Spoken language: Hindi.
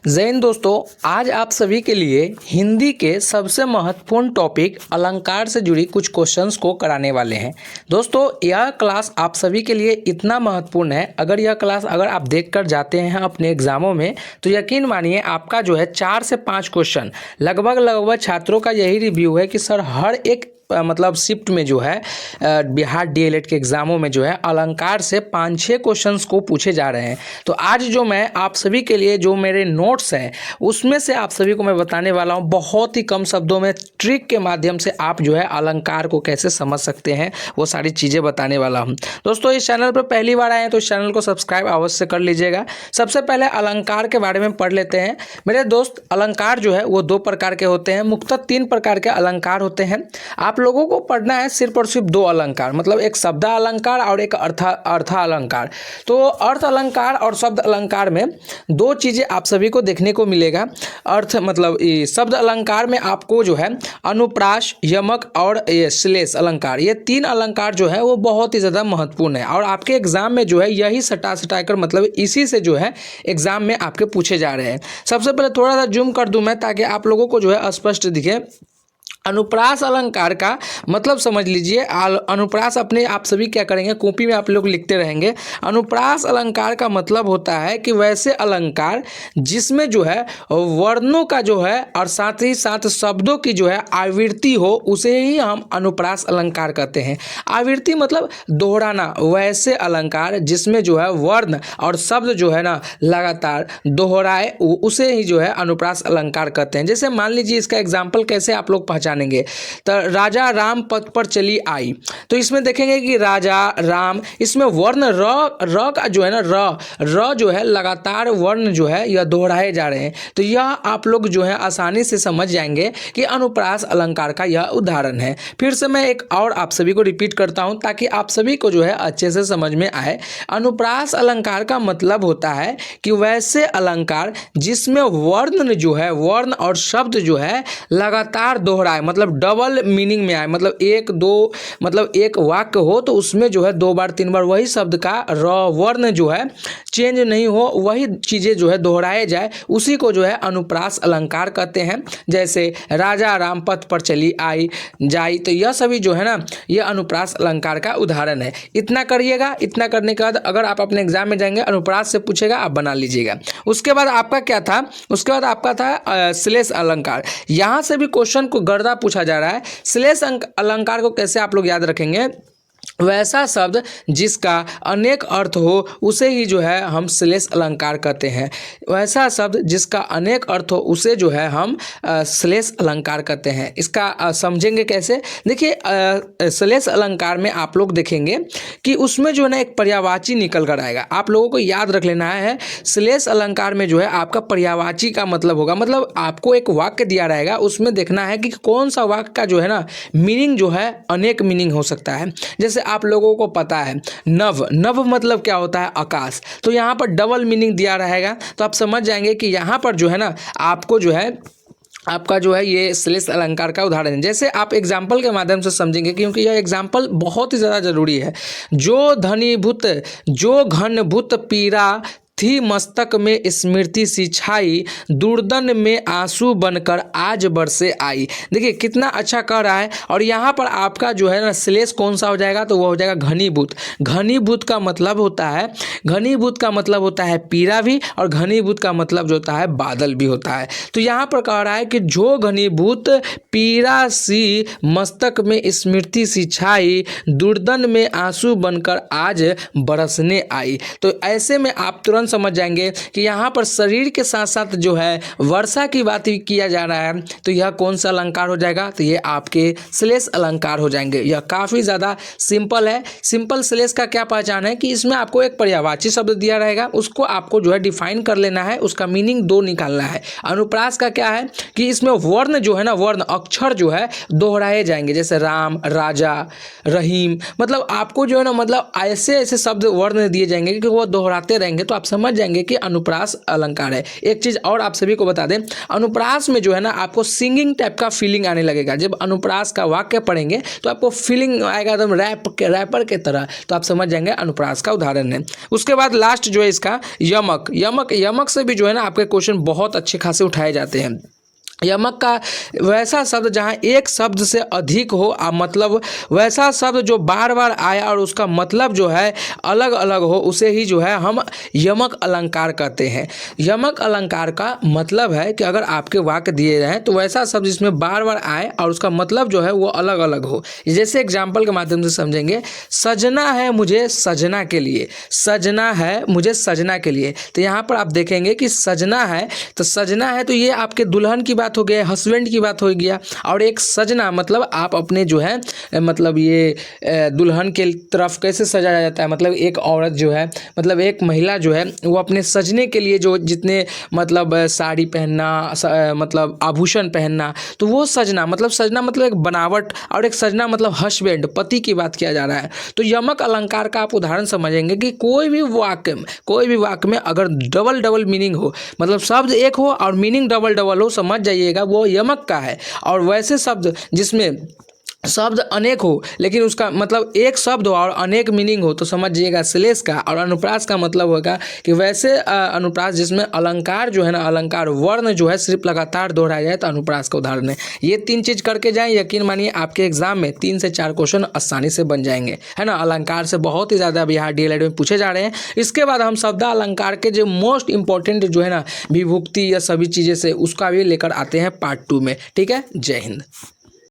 जय हिंद दोस्तों, आज आप सभी के लिए हिंदी के सबसे महत्वपूर्ण टॉपिक अलंकार से जुड़ी कुछ क्वेश्चंस को कराने वाले हैं। दोस्तों, यह क्लास आप सभी के लिए इतना महत्वपूर्ण है, यह क्लास अगर आप देख कर जाते हैं अपने एग्जामों में तो यकीन मानिए आपका जो है 4 से 5 क्वेश्चन लगभग छात्रों का यही रिव्यू है कि सर हर एक शिफ्ट में जो है बिहार डीएलएड के एग्जामों में जो है अलंकार से 5-6 क्वेश्चंस को पूछे जा रहे हैं। तो आज जो मैं आप सभी के लिए जो मेरे नोट्स हैं उसमें से आप सभी को मैं बताने वाला हूं, बहुत ही कम शब्दों में ट्रिक के माध्यम से आप जो है अलंकार को कैसे समझ सकते हैं वो सारी चीज़ें बताने वाला हूं। दोस्तों, इस चैनल पर पहली बार आए हैं तो इस चैनल को सब्सक्राइब अवश्य कर लीजिएगा। सबसे पहले अलंकार के बारे में पढ़ लेते हैं। मेरे दोस्त, अलंकार जो है वो 2 प्रकार के होते हैं, मुख्यतः 3 प्रकार के अलंकार होते हैं। आप लोगों को पढ़ना है सिर्फ और सिर्फ 2 अलंकार, मतलब एक शब्द अलंकार और एक अर्थ अलंकार। तो अर्थ अलंकार और शब्द अलंकार में 2 चीज़ें आप सभी को देखने को मिलेगा। शब्द अलंकार में आपको जो है अनुप्रास, यमक और श्लेष अलंकार, ये 3 अलंकार जो है वो बहुत ही ज़्यादा महत्वपूर्ण है और आपके एग्जाम में जो है यही सटा कर इसी से जो है एग्जाम में आपके पूछे जा रहे हैं। सबसे पहले थोड़ा सा जूम कर दूं मैं ताकि आप लोगों को जो है स्पष्ट दिखे। अनुप्रास अलंकार का मतलब समझ लीजिए। अनुप्रास अपने आप सभी क्या करेंगे, कॉपी में आप लोग लिखते रहेंगे। अनुप्रास अलंकार का मतलब होता है कि वैसे अलंकार जिसमें जो है वर्णों का जो है और साथ ही साथ शब्दों की जो है आवृत्ति हो, उसे ही हम अनुप्रास अलंकार कहते हैं। आवृत्ति मतलब दोहराना, वैसे अलंकार जिसमें जो है वर्ण और शब्द जो है ना लगातार दोहराए, उसे ही जो है अनुप्रास अलंकार कहते हैं। जैसे मान लीजिए, इसका एग्जाम्पल कैसे आप लोग पहचानेंगे, तो राजा राम पथ पर चली आई, तो इसमें देखेंगे कि राजा राम, इसमें वर्ण र का जो है ना र जो है लगातार वर्ण जो है यह दोहराए जा रहे हैं। तो यह आप लोग जो है आसानी से समझ जाएंगे कि अनुप्रास अलंकार का यह उदाहरण है। फिर से मैं एक और आप सभी को रिपीट करता हूं ताकि आप सभी को जो है अच्छे से समझ में आए। अनुप्रास अलंकार का मतलब होता है कि वैसे अलंकार जिसमें वर्ण जो है, वर्ण और शब्द जो है लगातार दोहराए, मतलब डबल मीनिंग में आए, मतलब एक वाक्य हो तो उसमें जो है 2 बार 3 बार वही शब्द का वर्ण जो है चेंज नहीं हो, वही चीज़ें जो है दोहराए जाए, उसी को जो है अनुप्रास अलंकार कहते हैं। जैसे राजा राम पथ पर चली आई जाई, तो यह सभी जो है ना यह अनुप्रास अलंकार का उदाहरण है। इतना करिएगा। इतना करने के बाद अगर आप अपने एग्जाम में जाएंगे अनुप्रास से पूछेगा, आप बना लीजिएगा। उसके बाद आपका क्या था, उसके बाद आपका था श्लेष अलंकार। यहाँ से भी क्वेश्चन को गर्दा पूछा जा रहा है। श्लेष अलंकार को कैसे आप लोग याद रखेंगे, वैसा शब्द जिसका अनेक अर्थ हो उसे ही जो है हम श्लेष अलंकार कहते हैं। वैसा शब्द जिसका अनेक अर्थ हो उसे जो है हम श्लेष अलंकार कहते हैं। इसका समझेंगे कैसे, देखिए श्लेष अलंकार में आप लोग देखेंगे कि उसमें जो है ना एक पर्यायवाची निकल कर आएगा। आप लोगों को याद रख लेना है, श्लेष अलंकार में जो है आपका पर्यायवाची का मतलब होगा, मतलब आपको एक वाक्य दिया रहेगा, उसमें देखना है कि कौन सा वाक्य का जो है ना मीनिंग जो है अनेक मीनिंग हो सकता है। जैसे आप लोगों को पता है नभ मतलब क्या होता है, आकाश, तो यहाँ पर डबल मीनिंग दिया रहेगा, तो आप समझ जाएंगे कि यहाँ पर जो है ना आपको जो है आपका जो है ये श्लेष अलंकार का उदाहरण है। जैसे आप एग्जाम्पल के माध्यम से समझेंगे, क्योंकि यह एग्जाम्पल बहुत ही ज़्यादा जरूरी है। जो घनभूत पीरा थी मस्तक में स्मृति सी छाई, दुर्दन में आंसू बनकर आज बरसे आई। देखिए कितना अच्छा कह रहा है। और यहाँ पर आपका जो है ना श्लेष कौन सा हो जाएगा, तो वो हो जाएगा घनीभूत। घनीभूत का मतलब होता है पीरा भी, और घनीभूत का मतलब जो होता है बादल भी होता है। तो यहाँ पर कह रहा है कि जो घनीभूत पीरा सी मस्तक में स्मृति सी छाई, दुर्दन में आंसू बनकर आज बरसने आई। तो ऐसे में आप तुरंत समझ जाएंगे कि यहाँ पर शरीर के साथ साथ जो है वर्षा की बात भी किया जा रहा है, तो यह कौन सा अलंकार हो जाएगा, तो ये आपके श्लेष अलंकार हो जाएंगे। यह काफ़ी ज़्यादा सिंपल है। सिंपल श्लेष का क्या पहचान है कि इसमें आपको एक पर्यायवाची शब्द दिया रहेगा, उसको आपको जो है डिफाइन कर लेना है, उसका मीनिंग 2 निकालना है। अनुप्रास का क्या है कि इसमें वर्ण जो है ना, वर्ण अक्षर जो है दोहराए जाएंगे, जैसे राम, राजा, रहीम, मतलब आपको जो है ना ऐसे शब्द वर्ण दिए जाएंगे कि वो दोहराते रहेंगे, तो आप समझ जाएंगे कि अनुप्रास अलंकार है। एक चीज़ और आप सभी को बता दें, अनुप्रास में जो है ना आपको सिंगिंग टाइप का फीलिंग आने लगेगा। जब अनुप्रास का वाक्य पढ़ेंगे तो आपको फीलिंग आएगा एकदम रैपर के तरह, तो आप समझ जाएंगे अनुप्रास का उदाहरण है। उसके बाद लास्ट जो है इसका यमक। यमक से भी जो है ना आपके क्वेश्चन बहुत अच्छे खासे उठाए जाते हैं। यमक का वैसा शब्द जहाँ एक शब्द से अधिक हो, मतलब वैसा शब्द जो बार बार आए और उसका मतलब जो है अलग अलग हो, उसे ही जो है हम यमक अलंकार कहते हैं। यमक अलंकार का मतलब है कि अगर आपके वाक्य दिए रहें तो वैसा शब्द जिसमें बार बार आए और उसका मतलब जो है वो अलग अलग हो। जैसे एग्जाम्पल के माध्यम से समझेंगे, सजना है मुझे सजना के लिए, सजना है मुझे सजना के लिए। तो यहाँ पर आप देखेंगे कि सजना है तो ये आपके दुल्हन की बात हो गया, हस्बैंड की बात हो गया। और एक सजना मतलब आप अपने जो है मतलब ये दुल्हन के तरफ कैसे सजाया जाता है, मतलब एक औरत जो है, मतलब एक महिला जो है वो अपने सजने के लिए जो जितने मतलब साड़ी पहनना, मतलब आभूषण पहनना, तो वो सजना मतलब एक बनावट, और एक सजना मतलब हस्बैंड पति की बात किया जा रहा है। तो यमक अलंकार का आप उदाहरण समझेंगे कि कोई भी वाक्य में अगर डबल मीनिंग हो, मतलब शब्द एक हो और मीनिंग डबल हो, समझ जाइएगा वो यमक का है। और वैसे शब्द जिसमें शब्द अनेक हो लेकिन उसका मतलब एक शब्द हो और अनेक मीनिंग हो, तो समझ जाइएगा श्लेष का। और अनुप्रास का मतलब होगा कि वैसे अनुप्रास जिसमें अलंकार जो है ना, अलंकार वर्ण जो है सिर्फ लगातार दोहराया जाए, तो अनुप्रास का उदाहरण है। ये 3 चीज़ करके जाएं, यकीन मानिए आपके एग्जाम में 3 से 4 क्वेश्चन आसानी से बन जाएंगे, है ना। अलंकार से बहुत ही ज़्यादा बिहार डीएलएड में पूछे जा रहे हैं। इसके बाद हम शब्द अलंकार के जो मोस्ट इंपॉर्टेंट जो है ना विभक्ति या सभी चीज़ें से, उसका भी लेकर आते हैं पार्ट 2 में। ठीक है, जय हिंद।